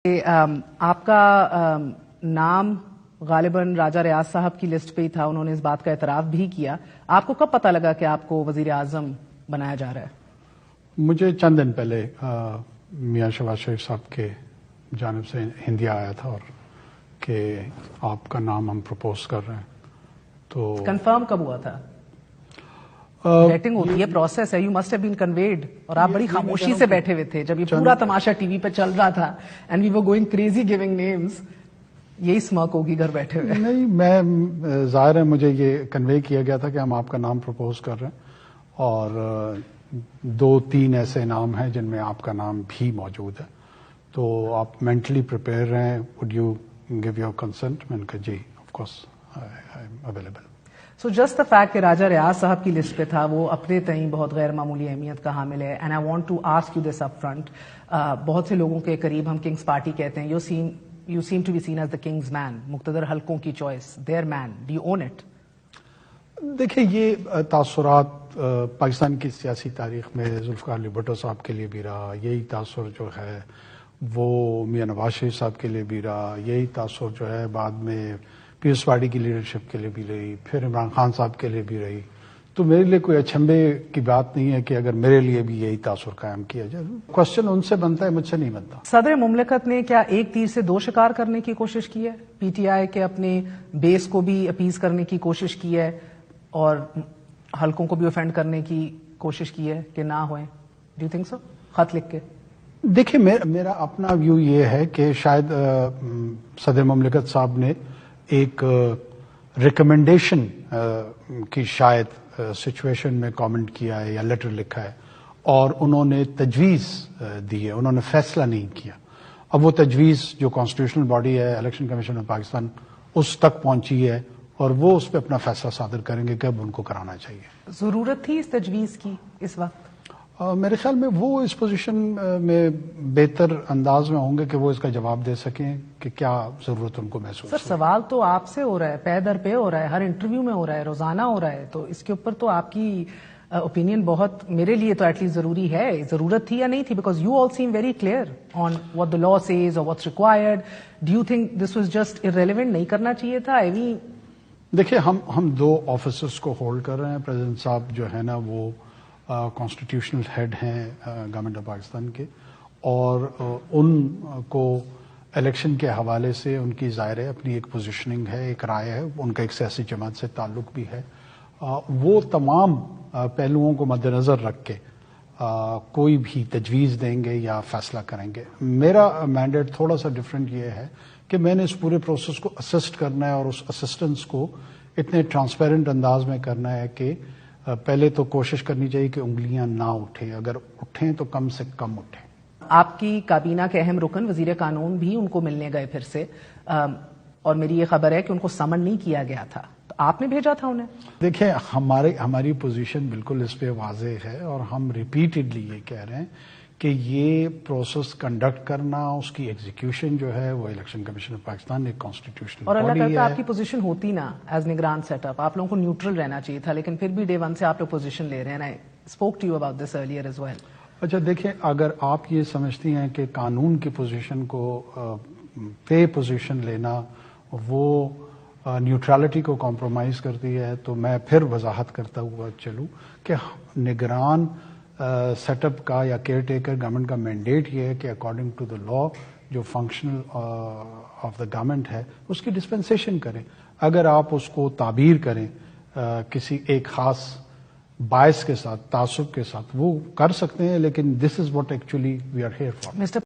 آپ کا نام غالباً راجہ ریاض صاحب کی لسٹ پہ ہی تھا، انہوں نے اس بات کا اعتراف بھی کیا. آپ کو کب پتہ لگا کہ آپ کو وزیر اعظم بنایا جا رہا ہے؟ مجھے چند دن پہلے میاں شہباز شریف صاحب کے جانب سے ہندیہ آیا تھا اور کہ آپ کا نام ہم پروپوز کر رہے ہیں. تو کنفرم کب ہوا تھا؟ ویٹنگ ہوتی ہے، پروسیس ہے، you must have been conveyed, اور آپ بڑی خاموشی سے بیٹھے ہوئے تھے جب یہ پورا تماشا ٹی وی پہ چل رہا تھا and we were going crazy giving names. یہی سمک ہوگی گھر بیٹھے ہوئے. نہیں، میں ظاہر ہے مجھے یہ کنوے کیا گیا تھا کہ ہم آپ کا نام پروپوز کر رہے ہیں، اور 2-3 ایسے نام ہیں جن میں آپ کا نام بھی موجود ہے. تو آپ مینٹلی پریپیئر رہیں. Would you give your consent? میں نے کہا جی of course I am available. So just the fact کہ راجہ ریاض صاحب کی لسٹ پہ تھا، وہ اپنے تئیں بہت غیر معمولی اہمیت کا حامل ہے. And I want to ask you this upfront. بہت سے لوگوں کے قریب ہم کنگز پارٹی کہتے ہیں. You seem to be seen as the king's man, مقتدر حلقوں کی choice, their man. Do you own it? دیکھیں، یہ تاثرات پاکستان کی سیاسی تاریخ میں ذوالفقار علی بھٹو صاحب کے لیے بھی رہا، یہی تاثر جو ہے وہ میاں نواز شریف صاحب کے لیے بھی رہا، یہی تاثر جو ہے بعد میں پیپلز پارٹی کی لیڈرشپ کے لیے بھی رہی، پھر عمران خان صاحب کے لیے بھی رہی. تو میرے لیے کوئی اچھمبے کی بات نہیں ہے کہ اگر میرے لیے بھی یہی تاثر قائم کیا جائے. کوشچن ان سے بنتا ہے، مجھ سے نہیں بنتا. صدر مملکت نے کیا ایک تیر سے 2 شکار کرنے کی کوشش کی ہے؟ پی ٹی آئی کے اپنے بیس کو بھی اپیز کرنے کی کوشش کی ہے اور حلقوں کو بھی اوفینڈ کرنے کی کوشش کی ہے کہ نہ ہوئیں. Do you think so? خط لکھ کے دیکھیں، میرا اپنا ویو یہ ہے کہ شاید صدر مملکت صاحب نے ایک ریکمنڈیشن کی شاید سچویشن میں کامنٹ کیا ہے یا لیٹر لکھا ہے، اور انہوں نے تجویز دی ہے، انہوں نے فیصلہ نہیں کیا. اب وہ تجویز جو کانسٹیٹیوشنل باڈی ہے، الیکشن کمیشن آف پاکستان، اس تک پہنچی ہے اور وہ اس پہ اپنا فیصلہ صادر کریں گے کہ اب ان کو کرانا چاہیے. ضرورت تھی اس تجویز کی اس وقت؟ میرے خیال میں وہ اس پوزیشن میں بہتر انداز میں ہوں گے کہ وہ اس کا جواب دے سکیں کہ کیا ضرورت ان کو محسوس. سر، سوال تو آپ سے ہو رہا ہے، پے در پے ہو رہا ہے، ہر انٹرویو میں ہو رہا ہے، روزانہ ہو رہا ہے، تو اس کے اوپر تو آپ کی اوپینین بہت، میرے لیے تو ایٹ لیسٹ ضروری ہے. ضرورت تھی یا نہیں تھی؟ Because you all seem very clear on what the law says اور what's required. Do you think this was just irrelevant, نہیں کرنا چاہیے تھا؟ دیکھیں، ہم 2 آفیسرس کو ہولڈ کر رہے ہیں. پریزیڈنٹ صاحب جو ہے نا وہ کانسٹیٹیوشنل ہیڈ ہیں گورنمنٹ آف پاکستان کے، اور ان کو الیکشن کے حوالے سے ان کی ظاہر ہے اپنی ایک پوزیشننگ ہے، ایک رائے ہے، ان کا ایک سیاسی جماعت سے تعلق بھی ہے. وہ تمام پہلوؤں کو مد نظر رکھ کے کوئی بھی تجویز دیں گے یا فیصلہ کریں گے. میرا مینڈیٹ تھوڑا سا ڈفرینٹ یہ ہے کہ میں نے اس پورے پروسیس کو اسسٹ کرنا ہے، اور اس اسسٹنس کو اتنے ٹرانسپیرنٹ انداز میں کرنا ہے کہ پہلے تو کوشش کرنی چاہیے کہ انگلیاں نہ اٹھیں، اگر اٹھیں تو کم سے کم اٹھیں. آپ کی کابینہ کے اہم رکن وزیر قانون بھی ان کو ملنے گئے پھر سے، اور میری یہ خبر ہے کہ ان کو سمن نہیں کیا گیا تھا، تو آپ نے بھیجا تھا انہیں؟ دیکھیں، ہماری پوزیشن بالکل اس پہ واضح ہے، اور ہم ریپیٹڈلی یہ کہہ رہے ہیں کہ یہ پروسیس کنڈکٹ کرنا، اس کی ایگزیکیوشن جو ہے وہ الیکشن کمیشن آف پاکستان ایک کانسٹیٹیوشنل باڈی ہے. اور اللہ کرتا آپ کی پوزیشن ہوتی نا ایز نگران سیٹ اپ، آپ لوگوں کو نیوٹرل رہنا چاہیے تھا، لیکن پھر بھی ڈے 1 سے آپ لوگ پوزیشن لے رہے ہیں. I spoke to you about this earlier as well. اچھا، دیکھیں، اگر آپ یہ سمجھتی ہیں کہ قانون کی پوزیشن کو پے پوزیشن لینا وہ نیوٹرلٹی کو کمپرومائز کرتی ہے، تو میں پھر وضاحت کرتا ہوا چلوں کہ نگران سیٹ اپ کا یا کیئر ٹیکر گورنمنٹ کا مینڈیٹ یہ ہے کہ اکارڈنگ ٹو دا لا جو فنکشنل آف دا گورنمنٹ ہے اس کی ڈسپنسیشن کریں. اگر آپ اس کو تعبیر کریں کسی ایک خاص باعث کے ساتھ، تعصب کے ساتھ، وہ کر سکتے ہیں، لیکن this is what actually we are here for.